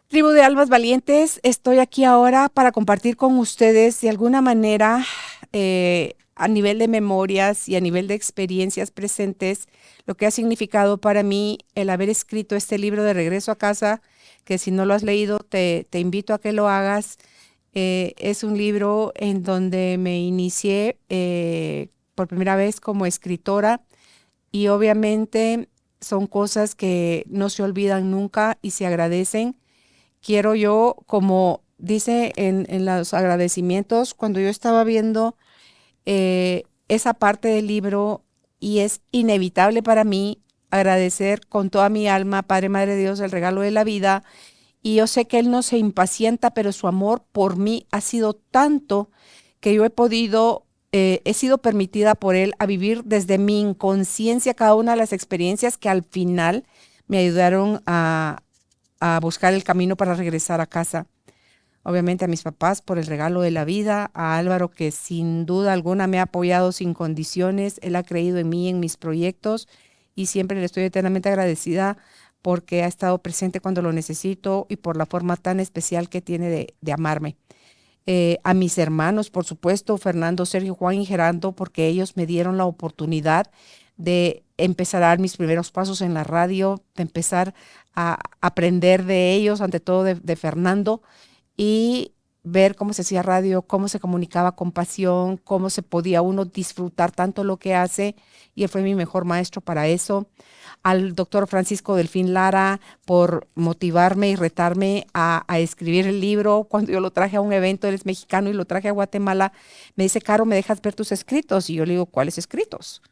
Tribu de Almas Valientes, estoy aquí ahora para compartir con ustedes de alguna manera a nivel de memorias y a nivel de experiencias presentes, lo que ha significado para mí el haber escrito este libro de Regreso a Casa, que si no lo has leído te invito a que lo hagas. Es un libro en donde me inicié por primera vez como escritora y obviamente son cosas que no se olvidan nunca y se agradecen. Quiero yo, como dice en los agradecimientos, cuando yo estaba viendo esa parte del libro, y es inevitable para mí agradecer con toda mi alma, Padre, Madre Dios, el regalo de la vida, y yo sé que Él no se impacienta, pero su amor por mí ha sido tanto que yo he sido permitida por Él a vivir desde mi inconsciencia cada una de las experiencias que al final me ayudaron a buscar el camino para regresar a casa. Obviamente a mis papás por el regalo de la vida, a Álvaro que sin duda alguna me ha apoyado sin condiciones, él ha creído en mí, en mis proyectos y siempre le estoy eternamente agradecida porque ha estado presente cuando lo necesito y por la forma tan especial que tiene de amarme. A mis hermanos, por supuesto, Fernando, Sergio, Juan y Gerardo, porque ellos me dieron la oportunidad de empezar a dar mis primeros pasos en la radio, de empezar a aprender de ellos, ante todo de Fernando, y ver cómo se hacía radio, cómo se comunicaba con pasión, cómo se podía uno disfrutar tanto lo que hace, y él fue mi mejor maestro para eso. Al doctor Francisco Delfín Lara por motivarme y retarme a escribir el libro. Cuando yo lo traje a un evento, él es mexicano y lo traje a Guatemala, me dice, Caro, ¿me dejas ver tus escritos? Y yo le digo, ¿cuáles escritos?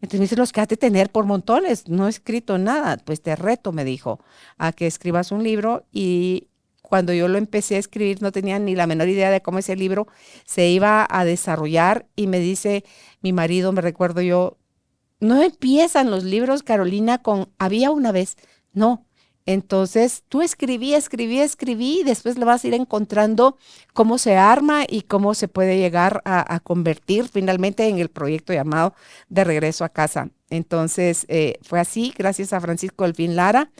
Entonces me dice, los que has de tener por montones, no he escrito nada. Pues te reto, me dijo, a que escribas un libro. Y cuando yo lo empecé a escribir no tenía ni la menor idea de cómo ese libro se iba a desarrollar. Y me dice mi marido, me recuerdo yo, no empiezan los libros, Carolina, con había una vez. No. Entonces, tú escribí, y después le vas a ir encontrando cómo se arma y cómo se puede llegar a convertir finalmente en el proyecto llamado De Regreso a Casa. Entonces, fue así, gracias a Francisco Delfín Lara,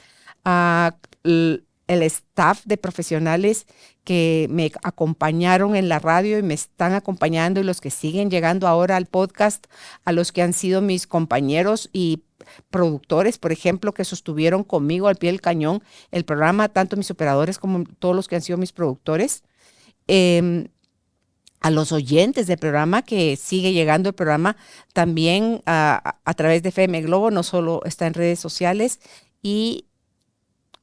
a el staff de profesionales que me acompañaron en la radio y me están acompañando y los que siguen llegando ahora al podcast, a los que han sido mis compañeros y productores, por ejemplo, que sostuvieron conmigo al pie del cañón el programa, tanto mis operadores como todos los que han sido mis productores. Eh, a los oyentes del programa, que sigue llegando el programa también a través de FM Globo, no solo está en redes sociales, y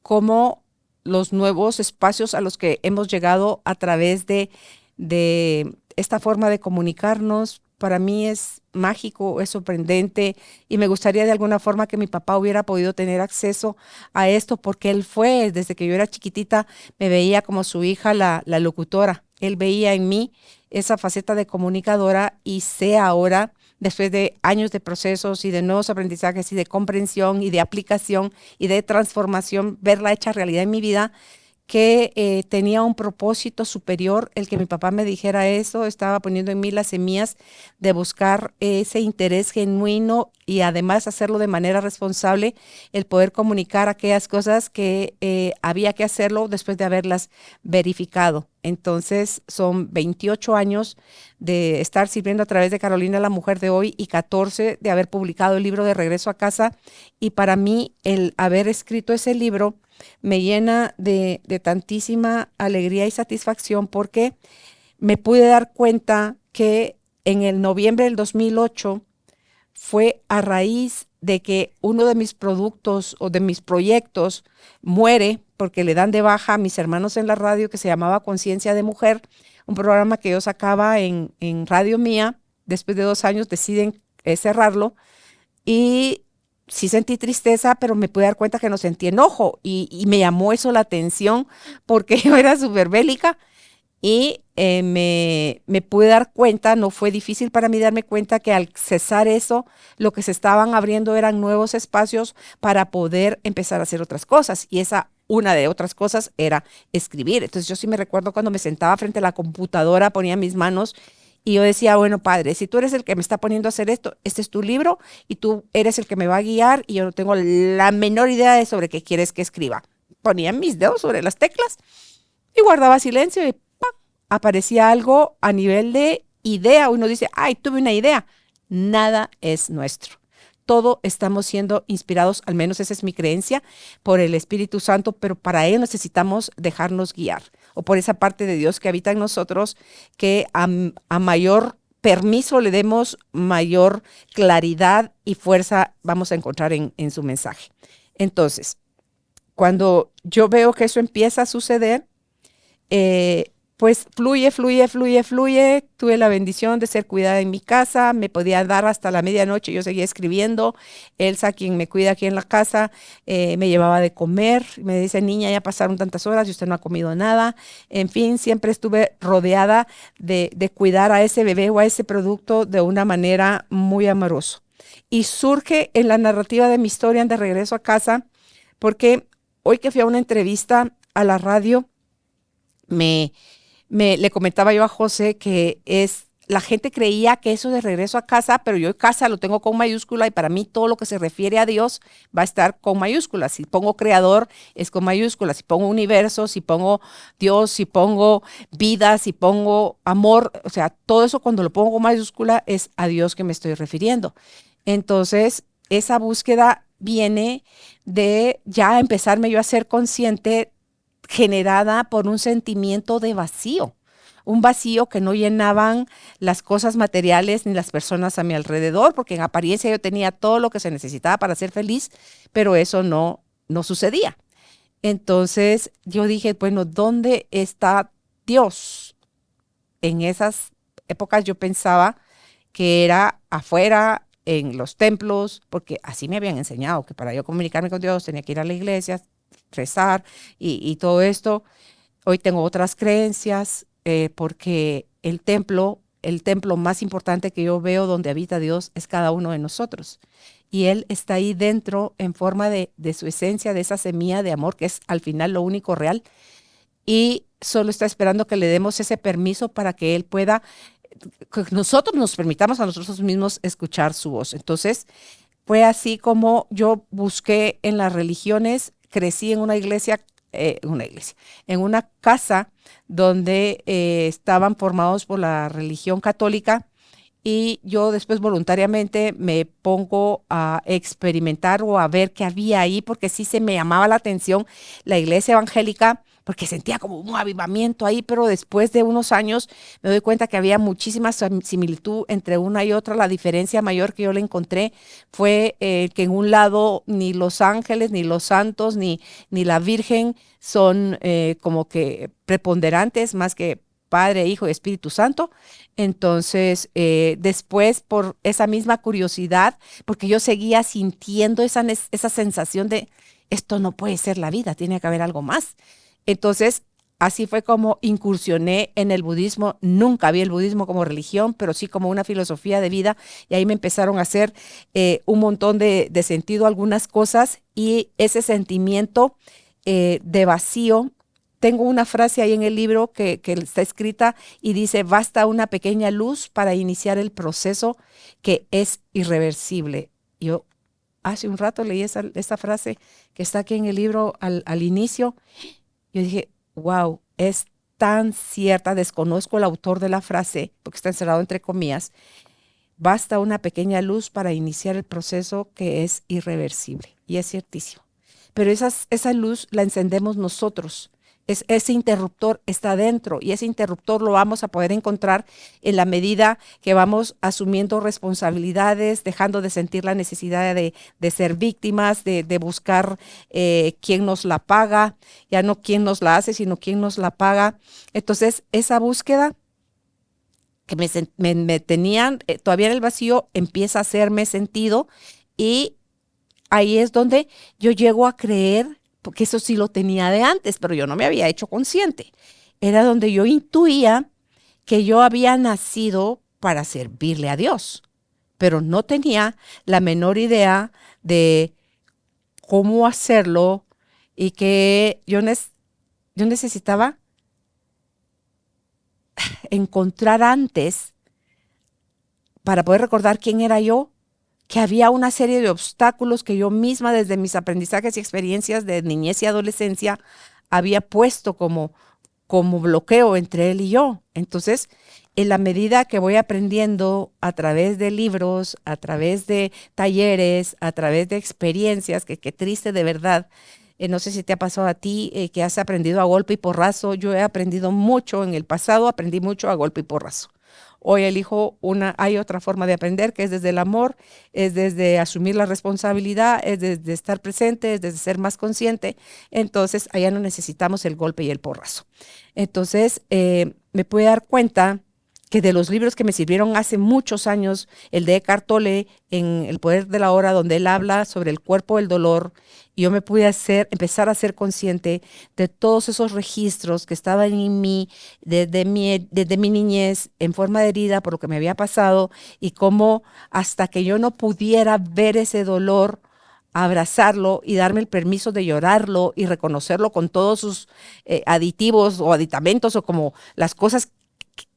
como los nuevos espacios a los que hemos llegado a través de esta forma de comunicarnos, para mí es mágico, es sorprendente y me gustaría de alguna forma que mi papá hubiera podido tener acceso a esto porque él fue, desde que yo era chiquitita, me veía como su hija, la locutora. Él veía en mí esa faceta de comunicadora y sé ahora, después de años de procesos y de nuevos aprendizajes y de comprensión y de aplicación y de transformación, verla hecha realidad en mi vida, que tenía un propósito superior. El que mi papá me dijera eso estaba poniendo en mí las semillas de buscar ese interés genuino y además hacerlo de manera responsable, el poder comunicar aquellas cosas que había que hacerlo después de haberlas verificado. Entonces son 28 años de estar sirviendo a través de Carolina, la mujer de hoy, y 14 de haber publicado el libro de Regreso a Casa. Y para mí el haber escrito ese libro me llena de tantísima alegría y satisfacción porque me pude dar cuenta que en el noviembre del 2008 fue a raíz de que uno de mis productos o de mis proyectos muere porque le dan de baja a mis hermanos en la radio, que se llamaba Conciencia de Mujer, un programa que yo sacaba en Radio Mía. Después de 2 años deciden cerrarlo y sí sentí tristeza, pero me pude dar cuenta que no sentí enojo y me llamó eso la atención porque yo era súper bélica y me pude dar cuenta, no fue difícil para mí darme cuenta que al cesar eso, lo que se estaban abriendo eran nuevos espacios para poder empezar a hacer otras cosas. Y esa una de otras cosas era escribir. Entonces yo sí me recuerdo cuando me sentaba frente a la computadora, ponía mis manos y yo decía, bueno, padre, si tú eres el que me está poniendo a hacer esto, este es tu libro y tú eres el que me va a guiar y yo no tengo la menor idea de sobre qué quieres que escriba. ponía mis dedos sobre las teclas y guardaba silencio y ¡pam! Aparecía algo a nivel de idea. Uno dice, ay, tuve una idea. Nada es nuestro. Todo estamos siendo inspirados, al menos esa es mi creencia, por el Espíritu Santo, pero para ello necesitamos dejarnos guiar, o por esa parte de Dios que habita en nosotros, que a mayor permiso le demos, mayor claridad y fuerza vamos a encontrar en su mensaje. Entonces, cuando yo veo que eso empieza a suceder, pues fluye. Tuve la bendición de ser cuidada en mi casa, me podía dar hasta la medianoche, yo seguía escribiendo. Elsa, quien me cuida aquí en la casa, me llevaba de comer, me dice, niña, ya pasaron tantas horas y usted no ha comido nada. En fin, siempre estuve rodeada de cuidar a ese bebé o a ese producto de una manera muy amorosa. Y surge en la narrativa de mi historia de regreso a casa, porque hoy que fui a una entrevista a la radio, le comentaba yo a José que la gente creía que eso de regreso a casa, pero yo casa lo tengo con mayúscula y para mí todo lo que se refiere a Dios va a estar con mayúsculas. Si pongo creador es con mayúsculas, si pongo universo, si pongo Dios, si pongo vida, si pongo amor, o sea, todo eso cuando lo pongo con mayúscula es a Dios que me estoy refiriendo. Entonces, esa búsqueda viene de ya empezarme yo a ser consciente, generada por un sentimiento de vacío, un vacío que no llenaban las cosas materiales ni las personas a mi alrededor, porque en apariencia yo tenía todo lo que se necesitaba para ser feliz, pero eso no sucedía. Entonces yo dije, bueno, ¿dónde está Dios? En esas épocas yo pensaba que era afuera, en los templos, porque así me habían enseñado que para yo comunicarme con Dios tenía que ir a la iglesia, rezar y todo esto. Hoy tengo otras creencias, porque el templo más importante que yo veo donde habita Dios es cada uno de nosotros. Y Él está ahí dentro en forma de su esencia, de esa semilla de amor que es al final lo único real. Y solo está esperando que le demos ese permiso para que Él pueda, que nosotros nos permitamos a nosotros mismos escuchar su voz. Entonces, fue así como yo busqué en las religiones, crecí en en una casa donde estaban formados por la religión católica, y yo después voluntariamente me pongo a experimentar o a ver qué había ahí, porque sí se me llamaba la atención la iglesia evangélica, porque sentía como un avivamiento ahí, pero después de unos años me doy cuenta que había muchísima similitud entre una y otra. La diferencia mayor que yo le encontré fue que en un lado ni los ángeles, ni los santos, ni la Virgen son como que preponderantes más que Padre, Hijo y Espíritu Santo. Entonces, después, por esa misma curiosidad, porque yo seguía sintiendo esa sensación de, esto no puede ser la vida, tiene que haber algo más. Entonces, así fue como incursioné en el budismo. Nunca vi el budismo como religión, pero sí como una filosofía de vida. Y ahí me empezaron a hacer un montón de sentido algunas cosas, y ese sentimiento de vacío. Tengo una frase ahí en el libro que está escrita y dice, basta una pequeña luz para iniciar el proceso que es irreversible. Yo hace un rato leí esa frase que está aquí en el libro al inicio. Yo dije, wow, es tan cierta. Desconozco el autor de la frase porque está encerrado entre comillas. Basta una pequeña luz para iniciar el proceso que es irreversible. Y es ciertísimo. Pero esa luz la encendemos nosotros. Ese interruptor está dentro, y ese interruptor lo vamos a poder encontrar en la medida que vamos asumiendo responsabilidades, dejando de sentir la necesidad de ser víctimas, de buscar quién nos la paga, ya no quién nos la hace, sino quién nos la paga. Entonces, esa búsqueda que me tenían todavía en el vacío empieza a hacerme sentido, y ahí es donde yo llego a creer, porque eso sí lo tenía de antes, pero yo no me había hecho consciente. Era donde yo intuía que yo había nacido para servirle a Dios, pero no tenía la menor idea de cómo hacerlo, y que yo necesitaba encontrar antes, para poder recordar quién era yo, que había una serie de obstáculos que yo misma desde mis aprendizajes y experiencias de niñez y adolescencia había puesto como bloqueo entre él y yo. Entonces, en la medida que voy aprendiendo a través de libros, a través de talleres, a través de experiencias, que qué triste de verdad. No sé si te ha pasado a ti que has aprendido a golpe y porrazo. Yo he aprendido mucho en el pasado, aprendí mucho a golpe y porrazo. Hoy elijo hay otra forma de aprender que es desde el amor, es desde asumir la responsabilidad, es desde estar presente, es desde ser más consciente. Entonces, allá no necesitamos el golpe y el porrazo. Entonces, me pude dar cuenta que de los libros que me sirvieron hace muchos años, el de Eckhart Tolle, en El poder de la hora, donde él habla sobre el cuerpo del dolor, y yo me pude empezar a ser consciente de todos esos registros que estaban en mí desde mi niñez, en forma de herida por lo que me había pasado, y cómo hasta que yo no pudiera ver ese dolor, abrazarlo y darme el permiso de llorarlo y reconocerlo con todos sus aditivos o aditamentos o como las cosas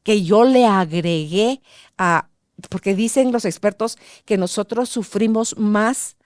que yo le agregué porque dicen los expertos que nosotros sufrimos más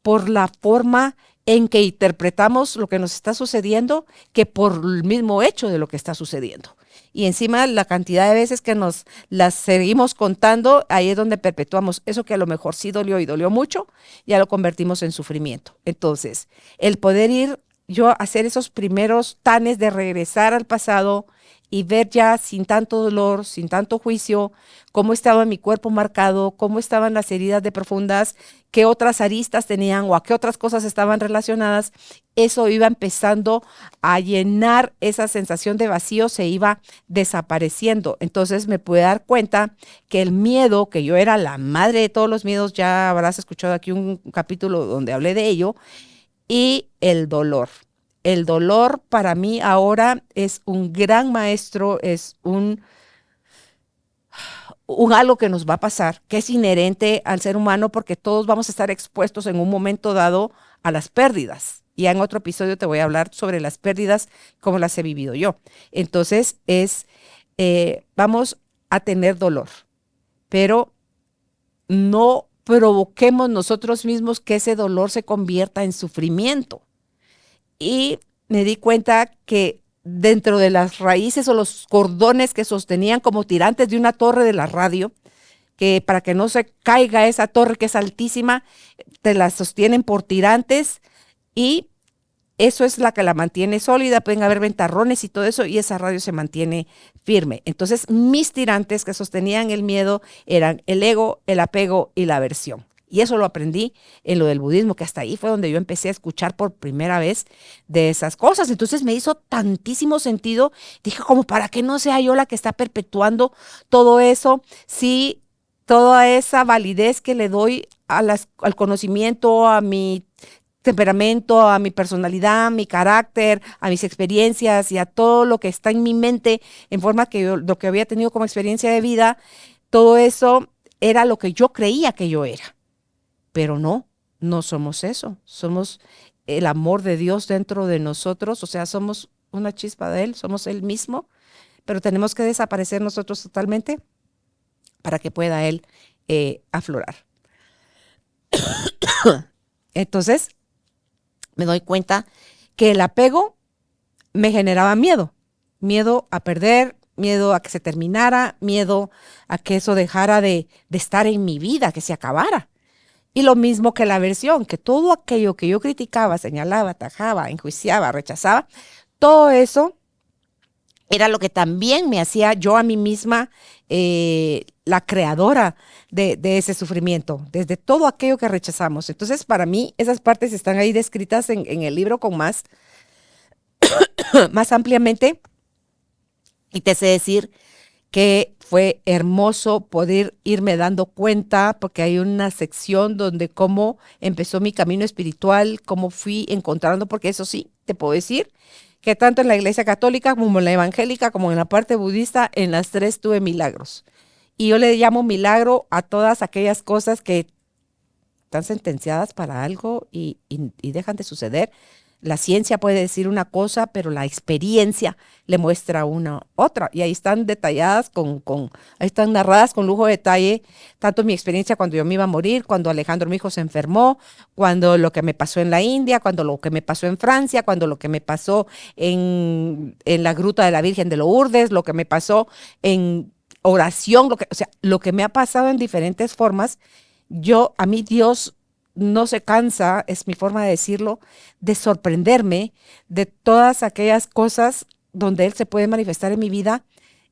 por la forma en que interpretamos lo que nos está sucediendo que por el mismo hecho de lo que está sucediendo. Y encima la cantidad de veces que nos las seguimos contando, ahí es donde perpetuamos eso que a lo mejor sí dolió y dolió mucho, ya lo convertimos en sufrimiento. Entonces, el poder ir yo a hacer esos primeros tanes de regresar al pasado y ver ya sin tanto dolor, sin tanto juicio, cómo estaba mi cuerpo marcado, cómo estaban las heridas de profundas, qué otras aristas tenían o a qué otras cosas estaban relacionadas, eso iba empezando a llenar esa sensación de vacío, se iba desapareciendo. Entonces me pude dar cuenta que el miedo, que yo era la madre de todos los miedos, ya habrás escuchado aquí un capítulo donde hablé de ello, y el dolor. El dolor para mí ahora es un gran maestro, es un algo que nos va a pasar, que es inherente al ser humano porque todos vamos a estar expuestos en un momento dado a las pérdidas. Ya en otro episodio te voy a hablar sobre las pérdidas, cómo las he vivido yo. Entonces vamos a tener dolor, pero no provoquemos nosotros mismos que ese dolor se convierta en sufrimiento. Y me di cuenta que dentro de las raíces o los cordones que sostenían como tirantes de una torre de la radio, que para que no se caiga esa torre que es altísima, te la sostienen por tirantes y eso es la que la mantiene sólida, pueden haber ventarrones y todo eso, y esa radio se mantiene firme. Entonces, mis tirantes que sostenían el miedo eran el ego, el apego y la aversión. Y eso lo aprendí en lo del budismo, que hasta ahí fue donde yo empecé a escuchar por primera vez de esas cosas. Entonces me hizo tantísimo sentido. Dije, como para que no sea yo la que está perpetuando todo eso, sí, toda esa validez que le doy al conocimiento, a mi temperamento, a mi personalidad, a mi carácter, a mis experiencias y a todo lo que está en mi mente en forma que lo que había tenido como experiencia de vida, todo eso era lo que yo creía que yo era. Pero no somos eso. Somos el amor de Dios dentro de nosotros, o sea, somos una chispa de Él, somos Él mismo, pero tenemos que desaparecer nosotros totalmente para que pueda Él aflorar. Entonces, me doy cuenta que el apego me generaba miedo a perder, miedo a que se terminara, miedo a que eso dejara de estar en mi vida, que se acabara. Y lo mismo que la aversión, que todo aquello que yo criticaba, señalaba, atajaba, enjuiciaba, rechazaba, todo eso era lo que también me hacía yo a mí misma la creadora de ese sufrimiento, desde todo aquello que rechazamos. Entonces, para mí, esas partes están ahí descritas en el libro con más ampliamente. Y te sé decir que fue hermoso poder irme dando cuenta, porque hay una sección donde cómo empezó mi camino espiritual, cómo fui encontrando, porque eso sí, te puedo decir que tanto en la iglesia católica como en la evangélica, como en la parte budista, en las tres tuve milagros. Y yo le llamo milagro a todas aquellas cosas que están sentenciadas para algo y dejan de suceder. La ciencia puede decir una cosa, pero la experiencia le muestra una otra. Y ahí están detalladas ahí están narradas con lujo de detalle, tanto mi experiencia cuando yo me iba a morir, cuando Alejandro, mi hijo, se enfermó, cuando lo que me pasó en la India, cuando lo que me pasó en Francia, cuando lo que me pasó en la Gruta de la Virgen de Lourdes, lo que me pasó en oración, o sea, lo que me ha pasado en diferentes formas. A mí Dios no se cansa, es mi forma de decirlo, de sorprenderme de todas aquellas cosas donde Él se puede manifestar en mi vida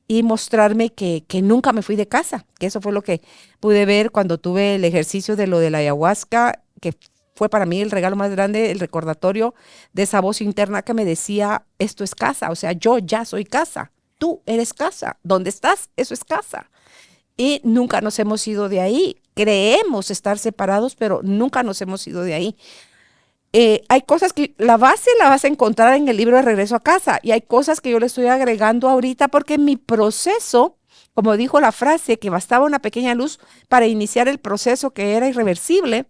y mostrarme que nunca me fui de casa, que eso fue lo que pude ver cuando tuve el ejercicio de lo de la ayahuasca, que fue para mí el regalo más grande, el recordatorio de esa voz interna que me decía, esto es casa, o sea, yo ya soy casa, tú eres casa, ¿dónde estás? Eso es casa. Y nunca nos hemos ido de ahí. Creemos estar separados, pero nunca nos hemos ido de ahí. Hay cosas que la base la vas a encontrar en el libro de Regreso a Casa y hay cosas que yo le estoy agregando ahorita porque mi proceso, como dijo la frase, que bastaba una pequeña luz para iniciar el proceso que era irreversible,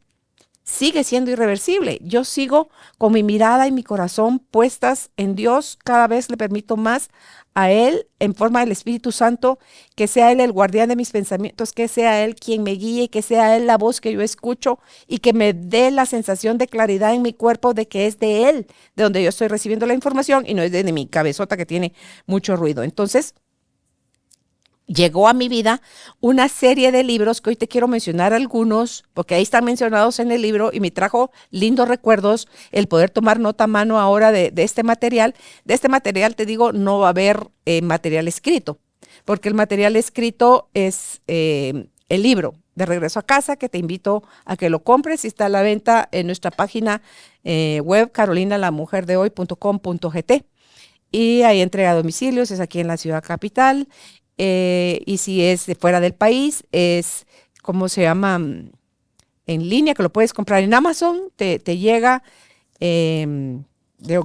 sigue siendo irreversible. Yo sigo con mi mirada y mi corazón puestas en Dios. Cada vez le permito más a Él, en forma del Espíritu Santo, que sea Él el guardián de mis pensamientos, que sea Él quien me guíe, que sea Él la voz que yo escucho y que me dé la sensación de claridad en mi cuerpo de que es de Él, de donde yo estoy recibiendo la información y no es de mi cabezota que tiene mucho ruido. Entonces, llegó a mi vida una serie de libros que hoy te quiero mencionar algunos, porque ahí están mencionados en el libro y me trajo lindos recuerdos el poder tomar nota a mano ahora de este material. De este material, te digo, no va a haber material escrito, porque el material escrito es el libro de Regreso a Casa, que te invito a que lo compres y está a la venta en nuestra página web carolinalamujerdehoy.com.gt. Y hay entrega a domicilios, es aquí en la ciudad capital. Y si es de fuera del país, es, ¿cómo se llama? En línea, que lo puedes comprar en Amazon, te llega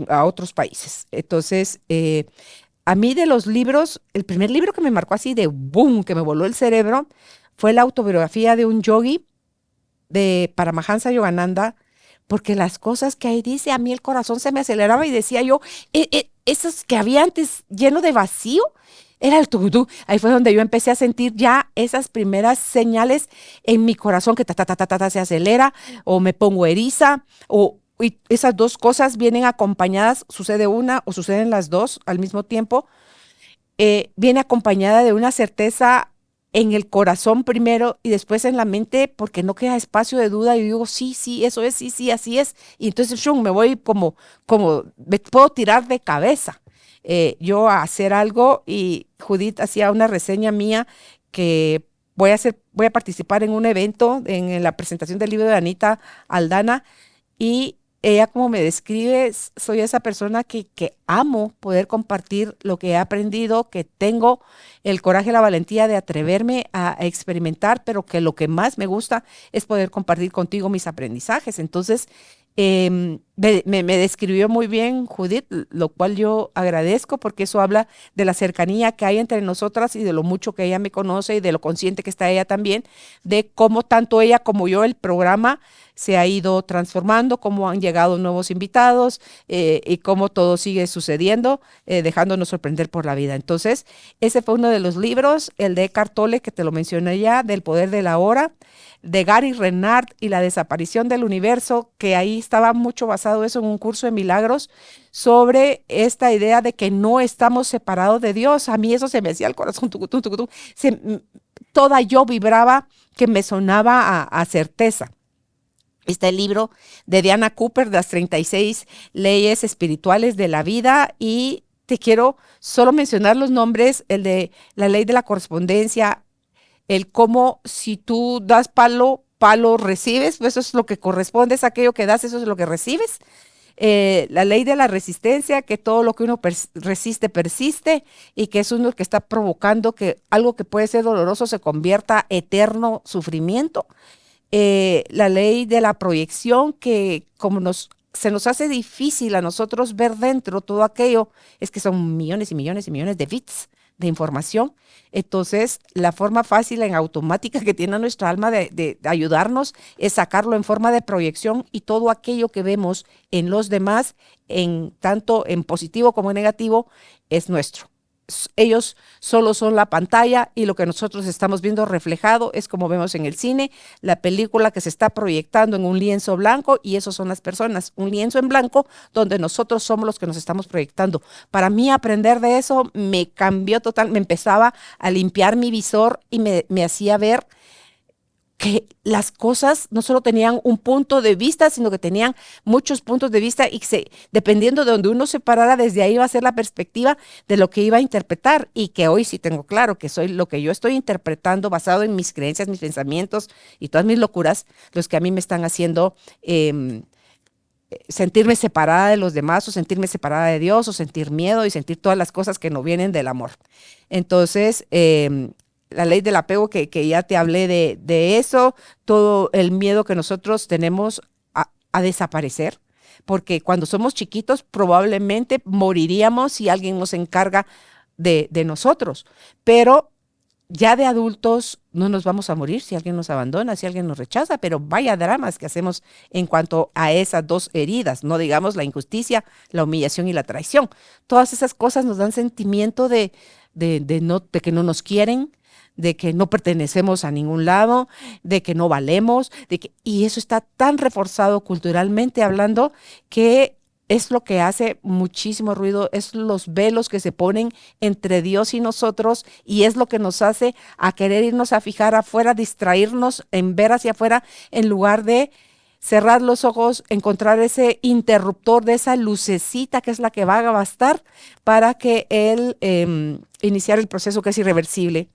a otros países. Entonces, a mí de los libros, el primer libro que me marcó así de boom, que me voló el cerebro, fue la autobiografía de un yogi de Paramahansa Yogananda, porque las cosas que ahí dice, a mí el corazón se me aceleraba y decía yo, esos que había antes lleno de vacío, era el tucutú. Ahí fue donde yo empecé a sentir ya esas primeras señales en mi corazón que ta, se acelera o me pongo eriza y esas dos cosas vienen acompañadas, sucede una o suceden las dos al mismo tiempo, viene acompañada de una certeza en el corazón primero y después en la mente, porque no queda espacio de duda. Y digo, sí, sí, eso es, sí, sí, así es. Y entonces me voy como me puedo tirar de cabeza yo a hacer algo. Y Judith hacía una reseña mía que voy a participar en un evento, en la presentación del libro de Anita Aldana, y ella como me describe, soy esa persona que amo poder compartir lo que he aprendido, que tengo el coraje y la valentía de atreverme a experimentar, pero que lo que más me gusta es poder compartir contigo mis aprendizajes. Entonces, me describió muy bien Judith, lo cual yo agradezco porque eso habla de la cercanía que hay entre nosotras y de lo mucho que ella me conoce y de lo consciente que está ella también, de cómo tanto ella como yo el programa se ha ido transformando, cómo han llegado nuevos invitados y cómo todo sigue sucediendo, dejándonos sorprender por la vida. Entonces, ese fue uno de los libros, el de Eckhart Tolle, que te lo mencioné ya, del poder de la hora, de Gary Renard y la desaparición del universo, que ahí estaba mucho basado eso en un curso de milagros, sobre esta idea de que no estamos separados de Dios. A mí eso se me hacía el corazón, tucutú, tucutú. Toda yo vibraba que me sonaba a certeza. Está el libro de Diana Cooper, de las 36 leyes espirituales de la vida, y te quiero solo mencionar los nombres, el de la ley de la correspondencia, el cómo si tú das palo, palo recibes, pues eso es lo que corresponde, es aquello que das, eso es lo que recibes. La ley de la resistencia, que todo lo que uno resiste, persiste, y que es uno que está provocando que algo que puede ser doloroso se convierta eterno sufrimiento. La ley de la proyección, que como se nos hace difícil a nosotros ver dentro todo aquello, es que son millones y millones y millones de bits de información. Entonces, la forma fácil en automática que tiene nuestra alma de ayudarnos es sacarlo en forma de proyección, y todo aquello que vemos en los demás, tanto en positivo como en negativo, es nuestro. Ellos solo son la pantalla, y lo que nosotros estamos viendo reflejado es como vemos en el cine, la película que se está proyectando en un lienzo blanco, y esos son las personas, un lienzo en blanco donde nosotros somos los que nos estamos proyectando. Para mí aprender de eso me cambió total, me empezaba a limpiar mi visor y me hacía ver que las cosas no solo tenían un punto de vista, sino que tenían muchos puntos de vista, y dependiendo de donde uno se parara, desde ahí iba a ser la perspectiva de lo que iba a interpretar, y que hoy sí tengo claro que soy lo que yo estoy interpretando basado en mis creencias, mis pensamientos y todas mis locuras, los que a mí me están haciendo sentirme separada de los demás, o sentirme separada de Dios, o sentir miedo y sentir todas las cosas que no vienen del amor. Entonces, la ley del apego, que ya te hablé de eso, todo el miedo que nosotros tenemos a desaparecer, porque cuando somos chiquitos probablemente moriríamos si alguien nos encarga de nosotros, pero ya de adultos no nos vamos a morir si alguien nos abandona, si alguien nos rechaza, pero vaya dramas que hacemos en cuanto a esas dos heridas, no digamos la injusticia, la humillación y la traición. Todas esas cosas nos dan sentimiento de que no nos quieren, de que no pertenecemos a ningún lado, de que no valemos, y eso está tan reforzado culturalmente hablando, que es lo que hace muchísimo ruido, es los velos que se ponen entre Dios y nosotros, y es lo que nos hace a querer irnos a fijar afuera, distraernos en ver hacia afuera, en lugar de cerrar los ojos, encontrar ese interruptor de esa lucecita que es la que va a bastar para que él iniciar el proceso que es irreversible.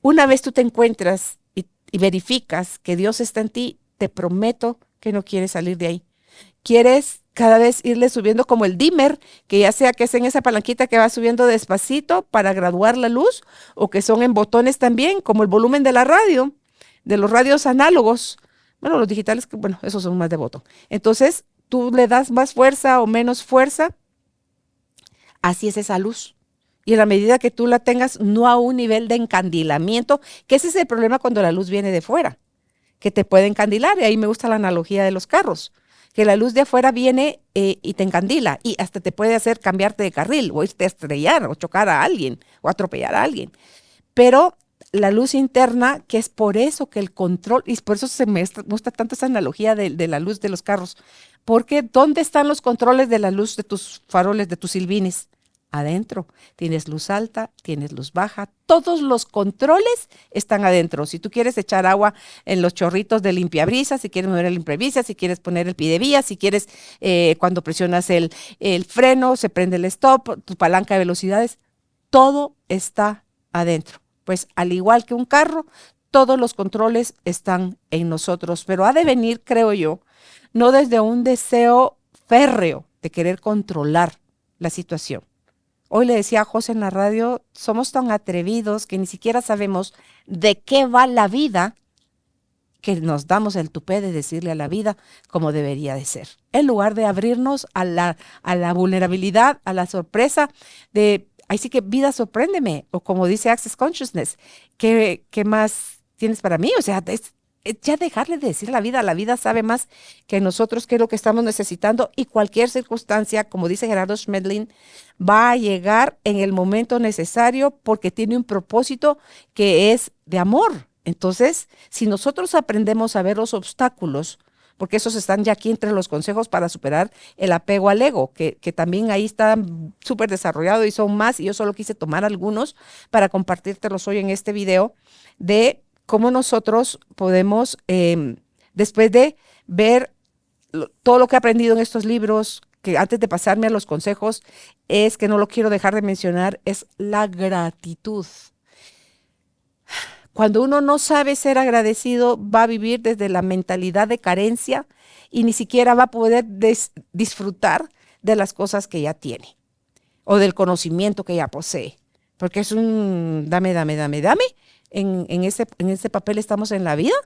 Una vez tú te encuentras y verificas que Dios está en ti, te prometo que no quieres salir de ahí. Quieres cada vez irle subiendo como el dimmer, que ya sea que es en esa palanquita que va subiendo despacito para graduar la luz, o que son en botones también, como el volumen de la radio, de los radios análogos. Bueno, los digitales, bueno, esos son más de botón. Entonces, tú le das más fuerza o menos fuerza, así es esa luz. Y en la medida que tú la tengas, no a un nivel de encandilamiento, que ese es el problema cuando la luz viene de fuera, que te puede encandilar. Y ahí me gusta la analogía de los carros, que la luz de afuera viene y te encandila, y hasta te puede hacer cambiarte de carril, o irte a estrellar, o chocar a alguien, o atropellar a alguien. Pero la luz interna, que es por eso que el control, y por eso me gusta tanto esa analogía de la luz de los carros, porque ¿dónde están los controles de la luz de tus faroles, de tus silbines? Adentro. Tienes luz alta, tienes luz baja, todos los controles están adentro. Si tú quieres echar agua en los chorritos de limpiabrisas, si quieres mover el limpiabrisas, si quieres poner el pie de vía, si quieres cuando presionas el freno, se prende el stop, tu palanca de velocidades, todo está adentro. Pues al igual que un carro, todos los controles están en nosotros, pero ha de venir, creo yo, no desde un deseo férreo de querer controlar la situación. Hoy le decía a José en la radio, somos tan atrevidos que ni siquiera sabemos de qué va la vida, que nos damos el tupé de decirle a la vida cómo debería de ser, en lugar de abrirnos a la vulnerabilidad, a la sorpresa de, ahí sí que vida, sorpréndeme, o como dice Access Consciousness, ¿qué más tienes para mí? O sea, ya dejarle de decir a la vida sabe más que nosotros, qué es lo que estamos necesitando, y cualquier circunstancia, como dice Gerardo Schmedlin, va a llegar en el momento necesario porque tiene un propósito que es de amor. Entonces, si nosotros aprendemos a ver los obstáculos, porque esos están ya aquí entre los consejos para superar el apego al ego, que también ahí están súper desarrollados y son más, y yo solo quise tomar algunos para compartírtelos hoy en este video, de cómo nosotros podemos, después de ver todo lo que he aprendido en estos libros, que antes de pasarme a los consejos, es que no lo quiero dejar de mencionar, es la gratitud. Cuando uno no sabe ser agradecido, va a vivir desde la mentalidad de carencia y ni siquiera va a poder disfrutar de las cosas que ya tiene o del conocimiento que ya posee, porque es un dame, dame, dame, dame. En ese papel estamos en la vida,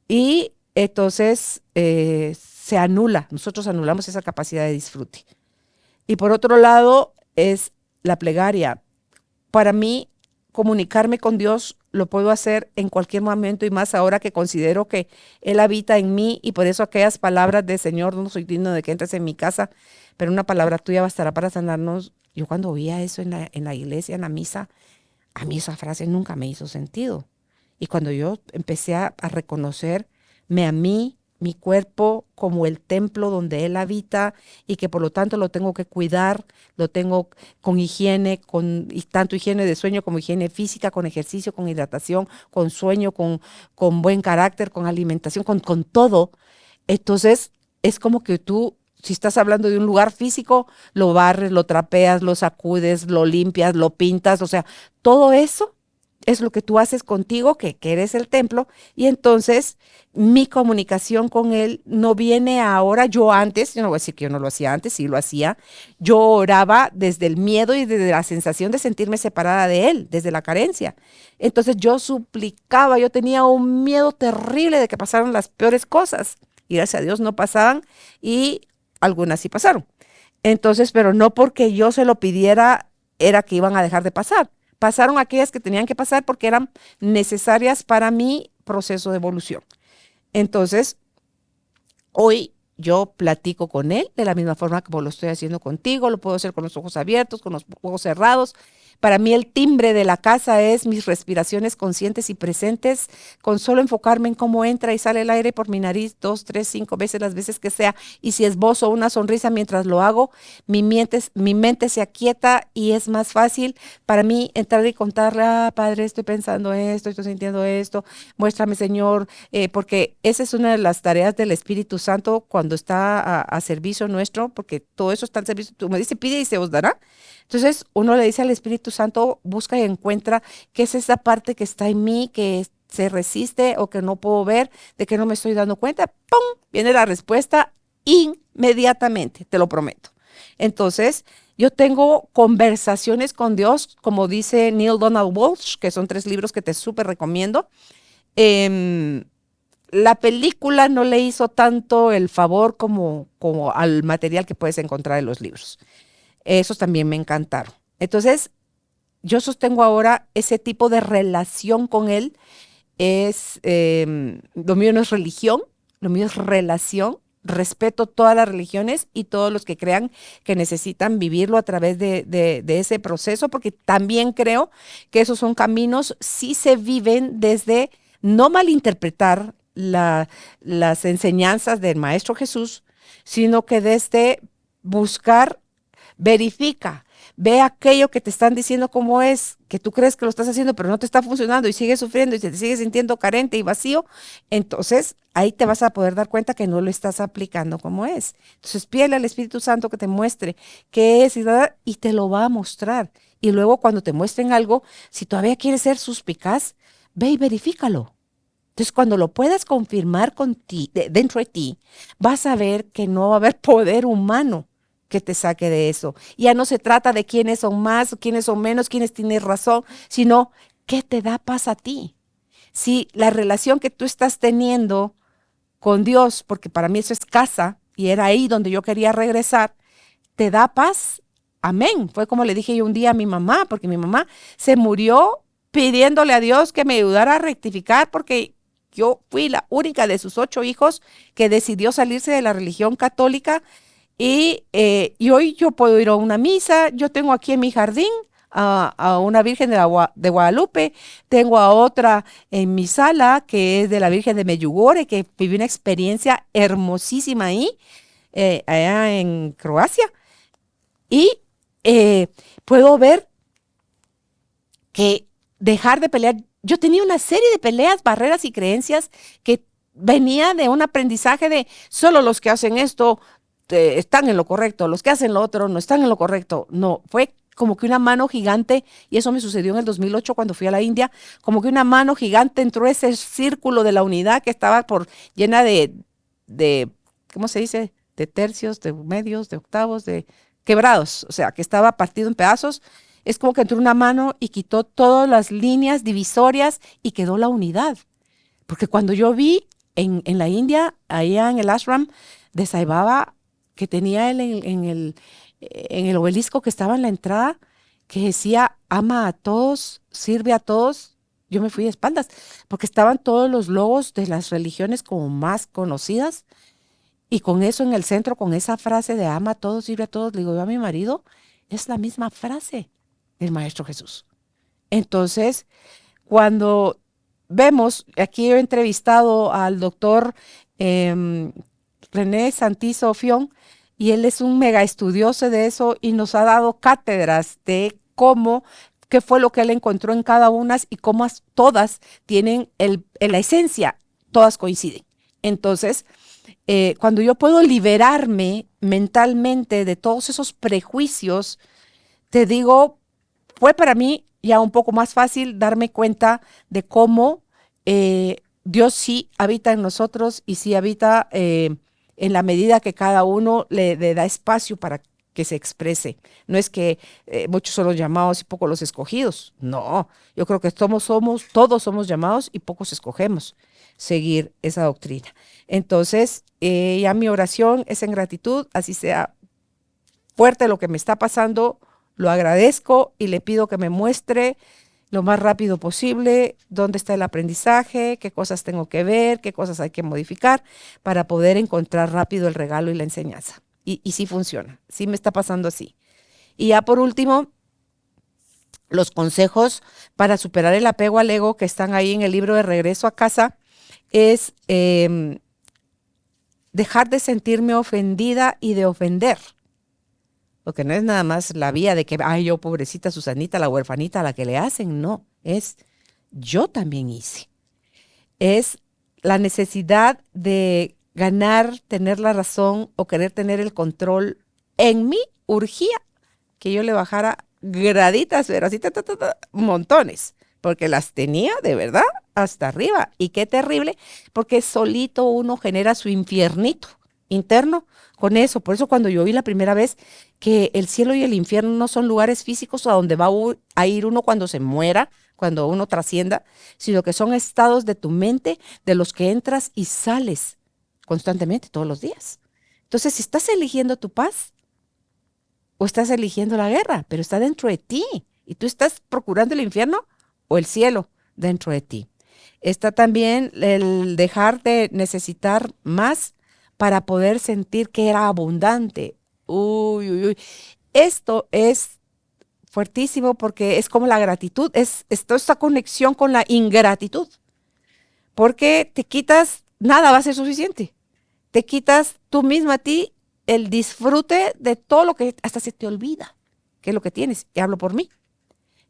y entonces se anula, nosotros anulamos esa capacidad de disfrute. Y por otro lado es la plegaria. para mí, comunicarme con Dios lo puedo hacer en cualquier momento y más ahora que considero que Él habita en mí y por eso aquellas palabras de Señor, no soy digno de que entres en mi casa, pero una palabra tuya bastará para sanarnos. Yo cuando oía eso en la iglesia, en la misa, a mí esa frase nunca me hizo sentido. Y cuando yo empecé a reconocerme a mí, mi cuerpo como el templo donde Él habita y que por lo tanto lo tengo que cuidar, lo tengo con higiene, y tanto higiene de sueño como higiene física, con ejercicio, con hidratación, con sueño, con buen carácter, con alimentación, con todo. Entonces es como que tú, si estás hablando de un lugar físico, lo barres, lo trapeas, lo sacudes, lo limpias, lo pintas, o sea, todo eso es lo que tú haces contigo, que eres el templo, y entonces mi comunicación con Él no viene ahora. Yo antes, yo no voy a decir que yo no lo hacía antes, sí lo hacía, yo oraba desde el miedo y desde la sensación de sentirme separada de Él, desde la carencia. Entonces yo suplicaba, yo tenía un miedo terrible de que pasaran las peores cosas, y gracias a Dios no pasaban, y algunas sí pasaron. Entonces, pero no porque yo se lo pidiera, era que iban a dejar de pasar. Pasaron aquellas que tenían que pasar porque eran necesarias para mi proceso de evolución. Entonces, hoy yo platico con Él de la misma forma como lo estoy haciendo contigo, lo puedo hacer con los ojos abiertos, con los ojos cerrados. Para mí el timbre de la casa es mis respiraciones conscientes y presentes, con solo enfocarme en cómo entra y sale el aire por mi nariz 2, 3, 5 veces, las veces que sea, y si esbozo una sonrisa mientras lo hago, mi mente se aquieta y es más fácil para mí entrar y contarle, Padre, estoy pensando esto, estoy sintiendo esto, muéstrame, Señor, porque esa es una de las tareas del Espíritu Santo cuando está a servicio nuestro, porque todo eso está al servicio. Tú me dice, pide y se os dará. Entonces uno le dice al Espíritu Santo, busca y encuentra qué es esa parte que está en mí, que se resiste o que no puedo ver, de que no me estoy dando cuenta. ¡Pum! Viene la respuesta inmediatamente, te lo prometo. Entonces, yo tengo conversaciones con Dios, como dice Neil Donald Walsh, que son 3 libros que te súper recomiendo. Em, la película no le hizo tanto el favor como al material que puedes encontrar en los libros. Esos también me encantaron. Entonces, yo sostengo ahora ese tipo de relación con Él. Lo mío no es religión, lo mío es relación. Respeto todas las religiones y todos los que crean que necesitan vivirlo a través de ese proceso, porque también creo que esos son caminos, si se viven desde no malinterpretar las enseñanzas del Maestro Jesús, sino que desde buscar, verifica, ve aquello que te están diciendo cómo es, que tú crees que lo estás haciendo, pero no te está funcionando y sigues sufriendo y te sigues sintiendo carente y vacío. Entonces ahí te vas a poder dar cuenta que no lo estás aplicando como es. Entonces pídele al Espíritu Santo que te muestre qué es y te lo va a mostrar. Y luego cuando te muestren algo, si todavía quieres ser suspicaz, ve y verifícalo. Entonces, cuando lo puedas confirmar dentro de ti, vas a ver que no va a haber poder humano que te saque de eso. Ya no se trata de quiénes son más, quiénes son menos, quiénes tienen razón, sino qué te da paz a ti. Si la relación que tú estás teniendo con Dios, porque para mí eso es casa y era ahí donde yo quería regresar, te da paz, amén. Fue como le dije yo un día a mi mamá, porque mi mamá se murió pidiéndole a Dios que me ayudara a rectificar, porque yo fui la única de sus 8 hijos que decidió salirse de la religión católica y hoy yo puedo ir a una misa. Yo tengo aquí en mi jardín a una Virgen de Guadalupe, tengo a otra en mi sala que es de la Virgen de Medjugorje, que viví una experiencia hermosísima ahí, allá en Croacia, y puedo ver que dejar de pelear, yo tenía una serie de peleas, barreras y creencias que venía de un aprendizaje de solo los que hacen esto están en lo correcto, los que hacen lo otro no están en lo correcto. No, fue como que una mano gigante, y eso me sucedió en el 2008 cuando fui a la India, como que una mano gigante entró ese círculo de la unidad que estaba llena de, ¿cómo se dice? De tercios, de medios, de octavos, de quebrados, o sea, que estaba partido en pedazos. Es como que entró una mano y quitó todas las líneas divisorias y quedó la unidad. Porque cuando yo vi en la India, allá en el ashram de Sai Baba, que tenía él en el obelisco que estaba en la entrada, que decía, ama a todos, sirve a todos, yo me fui de espaldas, porque estaban todos los logos de las religiones como más conocidas, y con eso en el centro, con esa frase de ama a todos, sirve a todos, le digo yo a mi marido, es la misma frase del Maestro Jesús. Entonces, cuando vemos, aquí he entrevistado al doctor René Santizo Fion, y él es un mega estudioso de eso y nos ha dado cátedras de cómo, qué fue lo que él encontró en cada una y cómo todas tienen la esencia, todas coinciden. Entonces, cuando yo puedo liberarme mentalmente de todos esos prejuicios, te digo, fue para mí ya un poco más fácil darme cuenta de cómo Dios sí habita en nosotros y sí habita en la medida que cada uno le da espacio para que se exprese. No es que muchos son los llamados y pocos los escogidos. No, yo creo que todos somos llamados y pocos escogemos seguir esa doctrina. Entonces, ya mi oración es en gratitud, así sea fuerte lo que me está pasando, lo agradezco y le pido que me muestre lo más rápido posible dónde está el aprendizaje, qué cosas tengo que ver, qué cosas hay que modificar para poder encontrar rápido el regalo y la enseñanza. Y sí funciona, sí me está pasando así. Y ya por último, los consejos para superar el apego al ego que están ahí en el libro de Regreso a Casa es dejar de sentirme ofendida y de ofender. Porque no es nada más la vía de que, ay, yo pobrecita Susanita, la huerfanita a la que le hacen. No, es yo también hice. Es la necesidad de ganar, tener la razón o querer tener el control. En mí urgía que yo le bajara graditas, pero así, montones, porque las tenía de verdad hasta arriba. Y qué terrible, porque solito uno genera su infiernito interno con eso. Por eso cuando yo vi la primera vez que el cielo y el infierno no son lugares físicos a donde va a ir uno cuando se muera, cuando uno trascienda, sino que son estados de tu mente de los que entras y sales constantemente todos los días. Entonces, si estás eligiendo tu paz o estás eligiendo la guerra, pero está dentro de ti y tú estás procurando el infierno o el cielo dentro de ti. Está también el dejar de necesitar más para poder sentir que era abundante. Uy, uy, uy. Esto es fuertísimo porque es como la gratitud, es toda esta conexión con la ingratitud, porque te quitas, nada va a ser suficiente. Te quitas tú misma a ti el disfrute de todo lo que hasta se te olvida, que es lo que tienes, y hablo por mí.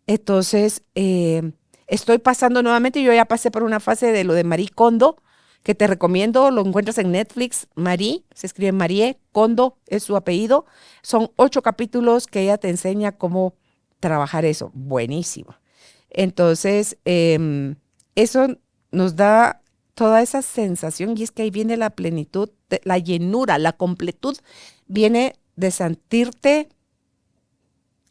Entonces, estoy pasando nuevamente, yo ya pasé por una fase de lo de Marie Kondo, que te recomiendo, lo encuentras en Netflix. Marie, se escribe Marie, Kondo es su apellido. Son 8 capítulos que ella te enseña cómo trabajar eso. Buenísimo. Entonces, eso nos da toda esa sensación y es que ahí viene la plenitud, la llenura, la completud, viene de sentirte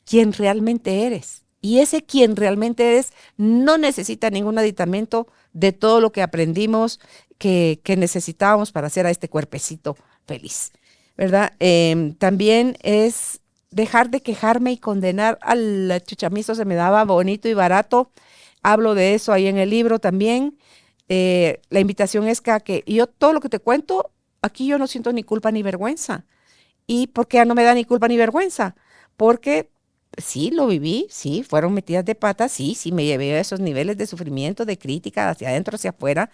quien realmente eres. Y ese quien realmente eres no necesita ningún aditamento de todo lo que aprendimos que necesitábamos para hacer a este cuerpecito feliz, ¿verdad? También es dejar de quejarme y condenar al chuchamizo, se me daba bonito y barato. Hablo de eso ahí en el libro también. La invitación es que yo todo lo que te cuento, aquí yo no siento ni culpa ni vergüenza. ¿Y por qué no me da ni culpa ni vergüenza? Porque sí, lo viví, sí, fueron metidas de patas, sí, sí, me llevé a esos niveles de sufrimiento, de crítica, hacia adentro, hacia afuera,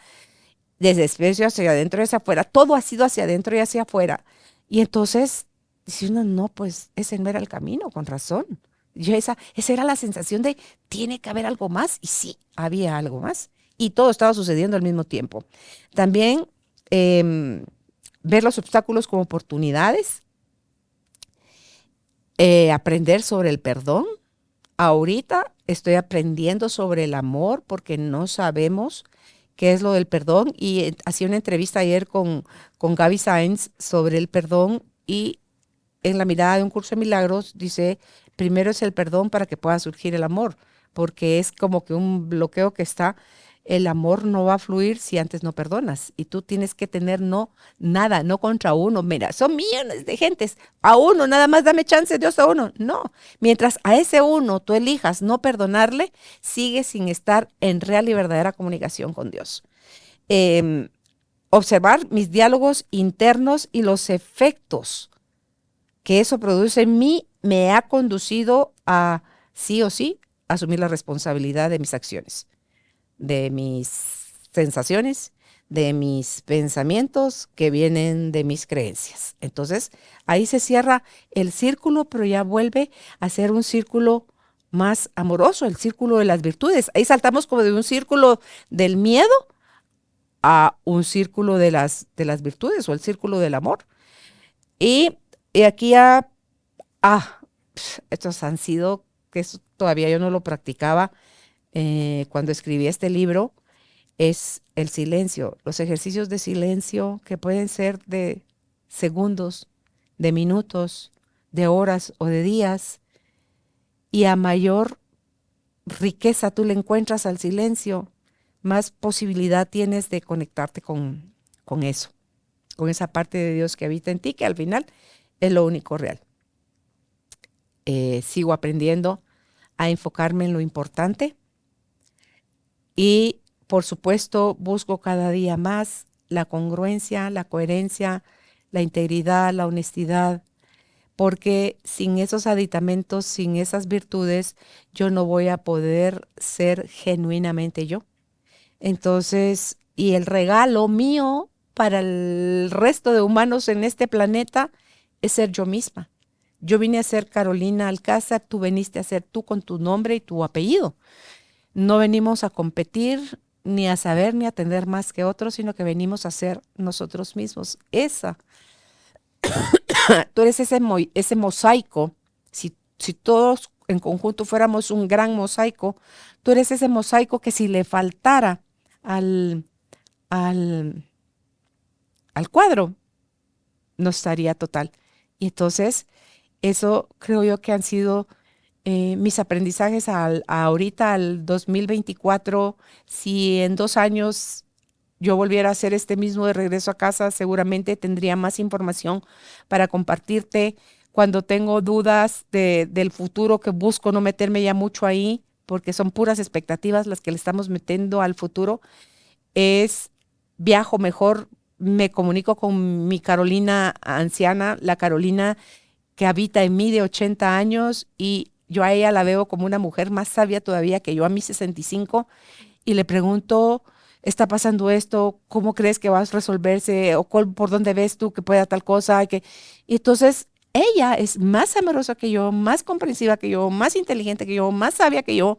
de desprecio hacia adentro y hacia afuera, todo ha sido hacia adentro y hacia afuera. Y entonces, dice uno, no, pues ese no era el camino, con razón. Esa era la sensación de, tiene que haber algo más, y sí, había algo más. Y todo estaba sucediendo al mismo tiempo. También ver los obstáculos como oportunidades, aprender sobre el perdón. Ahorita estoy aprendiendo sobre el amor porque no sabemos qué es lo del perdón y hacía una entrevista ayer con Gaby Sáenz sobre el perdón y en la mirada de un curso de milagros dice, primero es el perdón para que pueda surgir el amor, porque es como que un bloqueo que está el amor no va a fluir si antes no perdonas. Y tú tienes que tener nada, no contra uno. Mira, son millones de gentes. A uno, nada más dame chance, Dios, a uno. No. Mientras a ese uno tú elijas no perdonarle, sigues sin estar en real y verdadera comunicación con Dios. Em, Observar mis diálogos internos y los efectos que eso produce en mí me ha conducido a, sí o sí, asumir la responsabilidad de mis acciones, de mis sensaciones, de mis pensamientos que vienen de mis creencias. Entonces, ahí se cierra el círculo, pero ya vuelve a ser un círculo más amoroso, el círculo de las virtudes. Ahí saltamos como de un círculo del miedo a un círculo de las virtudes o el círculo del amor. Y aquí ya, estos han sido, que eso todavía yo no lo practicaba cuando escribí este libro, es el silencio, los ejercicios de silencio que pueden ser de segundos, de minutos, de horas o de días, y a mayor riqueza tú le encuentras al silencio, más posibilidad tienes de conectarte con eso, con esa parte de Dios que habita en ti, que al final es lo único real. Sigo aprendiendo a enfocarme en lo importante y, por supuesto, busco cada día más la congruencia, la coherencia, la integridad, la honestidad, porque sin esos aditamentos, sin esas virtudes, yo no voy a poder ser genuinamente yo. Entonces, y el regalo mío para el resto de humanos en este planeta es ser yo misma. Yo vine a ser Carolina Alcázar, tú viniste a ser tú con tu nombre y tu apellido. No venimos a competir, ni a saber, ni a tener más que otros, sino que venimos a ser nosotros mismos. Tú eres ese mosaico. Si todos en conjunto fuéramos un gran mosaico, tú eres ese mosaico que si le faltara al, al, al cuadro, no estaría total. Y entonces, eso creo yo que han sido mis aprendizajes ahorita, al 2024. Si en 2 años yo volviera a hacer este mismo de regreso a casa, seguramente tendría más información para compartirte. Cuando tengo dudas del futuro, que busco no meterme ya mucho ahí, porque son puras expectativas las que le estamos metiendo al futuro, es viajo mejor, me comunico con mi Carolina anciana, la Carolina que habita en mí de 80 años, y yo a ella la veo como una mujer más sabia todavía que yo a mis 65, y le pregunto, ¿está pasando esto? ¿Cómo crees que va a resolverse? ¿O por dónde ves tú que pueda tal cosa? Y entonces ella es más amorosa que yo, más comprensiva que yo, más inteligente que yo, más sabia que yo,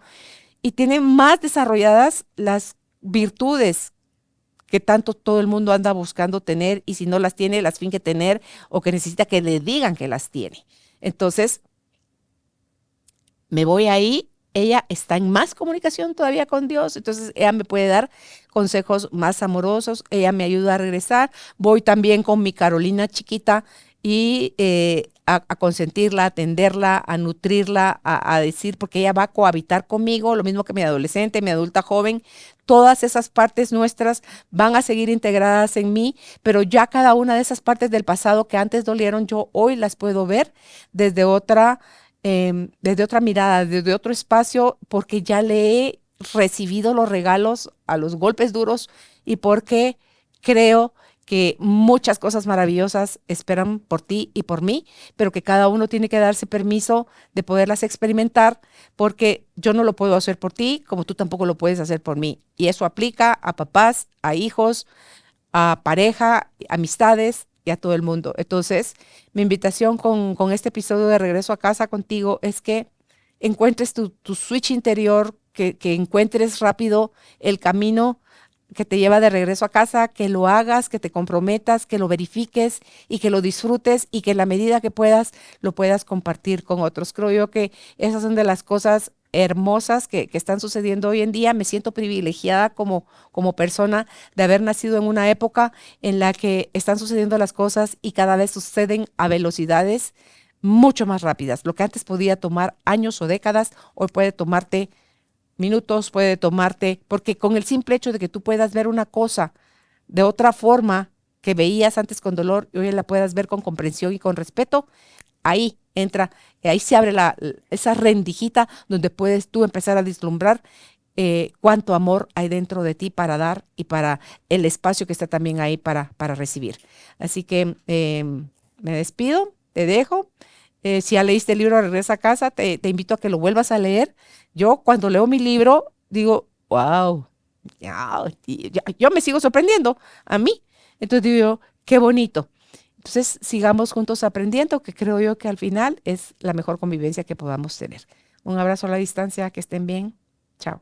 y tiene más desarrolladas las virtudes que tanto todo el mundo anda buscando tener, y si no las tiene, las finge tener, o que necesita que le digan que las tiene. Entonces, me voy ahí, ella está en más comunicación todavía con Dios, entonces ella me puede dar consejos más amorosos, ella me ayuda a regresar. Voy también con mi Carolina chiquita y a consentirla, a atenderla, a nutrirla, a decir, porque ella va a cohabitar conmigo, lo mismo que mi adolescente, mi adulta joven. Todas esas partes nuestras van a seguir integradas en mí, pero ya cada una de esas partes del pasado que antes dolieron, yo hoy las puedo ver desde otra mirada, desde otro espacio, porque ya le he recibido los regalos a los golpes duros, y porque creo que muchas cosas maravillosas esperan por ti y por mí, pero que cada uno tiene que darse permiso de poderlas experimentar, porque yo no lo puedo hacer por ti, como tú tampoco lo puedes hacer por mí. Y eso aplica a papás, a hijos, a pareja, amistades y a todo el mundo. Entonces, mi invitación con este episodio de Regreso a Casa contigo es que encuentres tu switch interior, que encuentres rápido el camino que te lleva de regreso a casa, que lo hagas, que te comprometas, que lo verifiques y que lo disfrutes, y que en la medida que puedas, lo puedas compartir con otros. Creo yo que esas son de las cosas hermosas que están sucediendo hoy en día. Me siento privilegiada como persona de haber nacido en una época en la que están sucediendo las cosas y cada vez suceden a velocidades mucho más rápidas. Lo que antes podía tomar años o décadas, hoy puede tomarte minutos, puede tomarte, porque con el simple hecho de que tú puedas ver una cosa de otra forma que veías antes con dolor y hoy la puedas ver con comprensión y con respeto, ahí entra, ahí se abre esa rendijita donde puedes tú empezar a vislumbrar cuánto amor hay dentro de ti para dar y para el espacio que está también ahí para recibir. Así que me despido, te dejo. Si ya leíste el libro Regresa a casa, te invito a que lo vuelvas a leer. Yo cuando leo mi libro digo, wow, yo me sigo sorprendiendo a mí. Entonces digo, qué bonito. Entonces sigamos juntos aprendiendo, que creo yo que al final es la mejor convivencia que podamos tener. Un abrazo a la distancia, que estén bien. Chao.